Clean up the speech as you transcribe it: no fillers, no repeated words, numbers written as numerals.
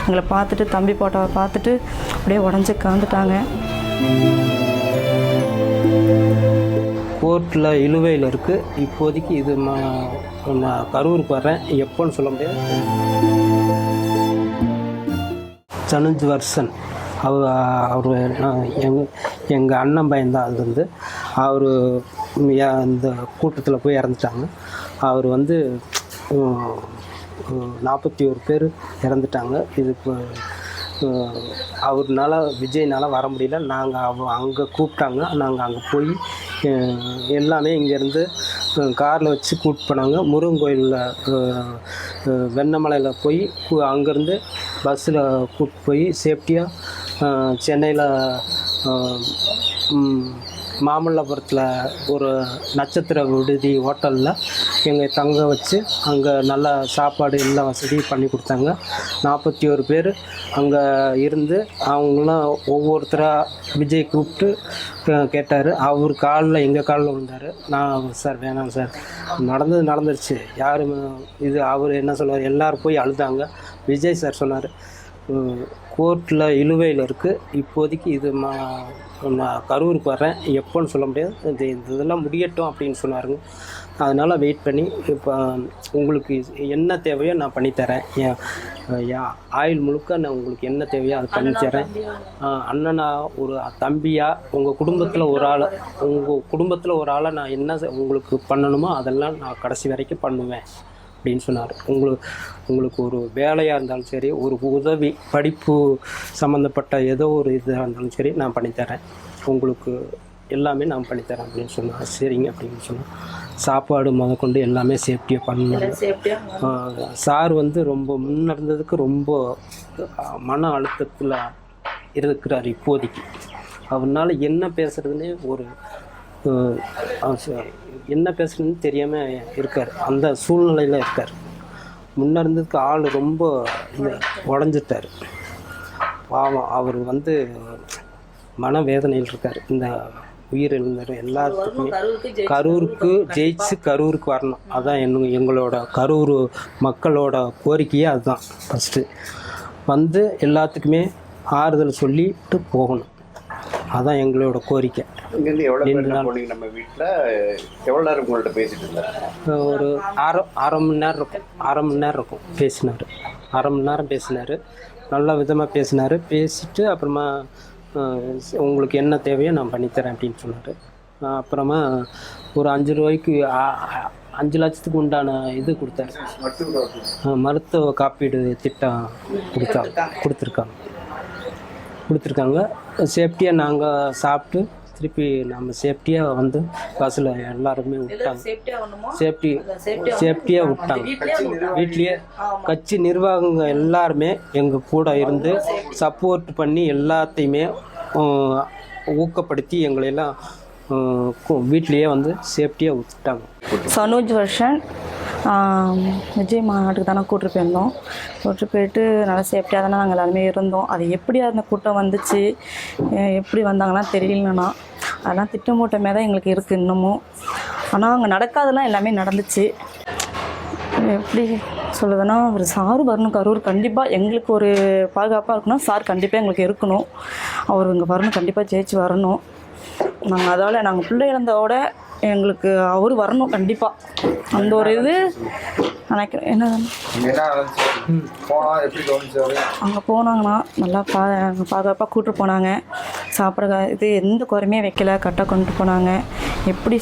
எங்களை பார்த்துட்டு தம்பி போட்டோவை பார்த்துட்டு அப்படியே உடஞ்சி காந்துட்டாங்க. கோர்ட்டில் இழுவையில் இருக்குது. இப்போதைக்கு இது நான் கரூருக்கு வர்றேன், எப்போன்னு சொல்ல முடியாது. சனுஜ் வர்சன் அவர் எங்கள் அண்ணன் பையன்தான். அது வந்து அவர் இந்த கூட்டத்தில் போய் இறந்துட்டாங்க. அவர் வந்து 41 பேர் இறந்துட்டாங்க. இதுக்கு அவர்னால விஜய்னால் வர முடியல. நாங்கள் அங்கே கூப்பிட்டாங்க. நாங்கள் அங்கே போய் எல்லாமே இங்கேருந்து காரில் வச்சு கூப்பிட்டு போனாங்க. முருகன் கோயிலில் வெண்ணமலையில் போய் அங்கேருந்து பஸ்ஸில் கூப்பிட்டு போய் சேஃப்டியாக சென்னையில் மாமல்லபுரத்தில் ஒரு நட்சத்திர விடுதி ஹோட்டலில் எங்கள் தங்க வச்சு அங்கே நல்ல சாப்பாடு எல்லா வசதியும் பண்ணி கொடுத்தாங்க. 41 பேர் அங்கே இருந்து அவங்களாம் ஒவ்வொருத்தராக விஜய் கூப்பிட்டு கேட்டார். அவர் காலில் எங்கள் காலில் விழுந்தார். நான் சார் வேணாம் சார், நடந்துருச்சு, யாரும் இது அவர் என்ன சொன்னார், எல்லோரும் போய் அழுதாங்க. விஜய் சார் சொன்னார், கோர்ட்டில் இழுவையில் இருக்குது. இப்போதைக்கு இது நான் கரூருக்கு வர்றேன், எப்போன்னு சொல்ல முடியாது, இதெல்லாம் முடியட்டும் அப்படின்னு சொன்னாருங்க. அதனால் வெயிட் பண்ணி இப்போ உங்களுக்கு என்ன தேவையோ நான் பண்ணித்தரேன். என் ஆயுள் முழுக்க நான் உங்களுக்கு என்ன தேவையோ அதை பண்ணித்தரேன். அண்ணனா ஒரு தம்பியாக உங்கள் குடும்பத்தில் ஒரு ஆளை நான் என்ன உங்களுக்கு பண்ணணுமோ அதெல்லாம் நான் கடைசி வரைக்கும் பண்ணுவேன் அப்படின்னு சொன்னார். உங்களுக்கு ஒரு வேலையாக இருந்தாலும் சரி, ஒரு உதவி படிப்பு சம்மந்தப்பட்ட ஏதோ ஒரு இதாக இருந்தாலும் சரி நான் பண்ணித்தரேன், உங்களுக்கு எல்லாமே நான் பண்ணித்தரேன் அப்படின்னு சொன்னார். சரிங்க அப்படின்னு சொன்னேன். சாப்பாடு முதற்கொண்டு எல்லாமே சேஃப்டியாக பண்ணணும். சார் வந்து ரொம்ப முன்னேறதுக்கு ரொம்ப மன அழுத்தத்தில் இருக்கிறார். இப்போதைக்கு அவரால் என்ன பேசுகிறதுனே என்ன பேசுறதுன்னு தெரியாமல் இருக்கார். அந்த சூழ்நிலையில் இருக்கார். முன்னே இருந்ததுக்கு ஆள் ரொம்ப உடஞ்சிட்டார். பாவம், அவர் வந்து மனவேதனையில் இருக்கார். இந்த உயிரிழந்தார் எல்லாத்துக்குமே கரூருக்கு கரூருக்கு வரணும். அதான் எங்களோட கரூர் மக்களோட கோரிக்கையே அதுதான். ஃபஸ்ட்டு வந்து எல்லாத்துக்குமே ஆறுதல் சொல்லிட்டு போகணும். அதான் எங்களோட கோரிக்கை. இங்கேருந்து எவ்வளோ போனீங்க? நம்ம வீட்டில் எவ்வளோ நேரம் உங்கள்கிட்ட பேசிட்டு இருந்தார்? ஒரு அரை மணி நேரம் இருக்கும் பேசினார். அரை மணி நேரம் பேசினார். நல்ல விதமாக பேசினார். பேசிட்டு அப்புறமா உங்களுக்கு என்ன தேவையோ நான் பண்ணித்தரேன் அப்படின்னு சொன்னார். அப்புறமா ஒரு 5 ரூபாய்க்கு 5 லட்சத்துக்கு உண்டான இது கொடுத்தாரு. மருத்துவ காப்பீடு திட்டம் கொடுத்துருக்காங்க. சேஃப்டியாக நாங்கள் சாப்பிட்டு திருப்பி நம்ம சேஃப்டியாக வந்து பஸ்ஸில் எல்லாருமே விட்டாங்க. சேஃப்டியாக விட்டாங்க. வீட்லேயே கட்சி நிர்வாகங்கள் எல்லாருமே எங்கள் கூட இருந்து சப்போர்ட் பண்ணி எல்லாத்தையுமே ஊக்கப்படுத்தி எங்களையெல்லாம் வீட்லேயே வந்து சேஃப்டியாக விட்டுட்டாங்க. சனுஜ் வர்ஷன் விஜய் மாநாட்டுக்கு தானே கூப்பிட்டு போயிருந்தோம். கூப்பிட்டு போயிட்டு நல்லா சேஃப்டியாக தானே நாங்கள் எல்லாருமே இருந்தோம். அது எப்படி அந்த கூட்டம் வந்துச்சு, எப்படி வந்தாங்கன்னா தெரியலண்ணா. அதெல்லாம் திட்டமூட்டமே தான் எங்களுக்கு இருக்குது இன்னமும். ஆனால் அங்கே நடக்காதெல்லாம் எல்லாமே நடந்துச்சு. எப்படி சொல்லுதுன்னா, ஒரு சார் வரணும் கரூர். கண்டிப்பாக எங்களுக்கு ஒரு பாதுகாப்பாக இருக்கணும். சார் கண்டிப்பாக எங்களுக்கு இருக்கணும். அவர் இங்கே வரணும், கண்டிப்பாக ஜெயிச்சு வரணும். நாங்கள் அதால் நாங்கள் பிள்ளை இழந்தோட எங்களுக்கு அவர் வரணும் கண்டிப்பாக. அந்த ஒரு இது நினைக்கிறேன். என்ன அங்கே போனாங்கன்னா நல்லா பாதுகாப்பாக கூப்பிட்டு போனாங்க. சாப்பிட்ற இது எந்த குறையுமே வைக்கல, கரெக்டாக கொண்டு போனாங்க. எப்படி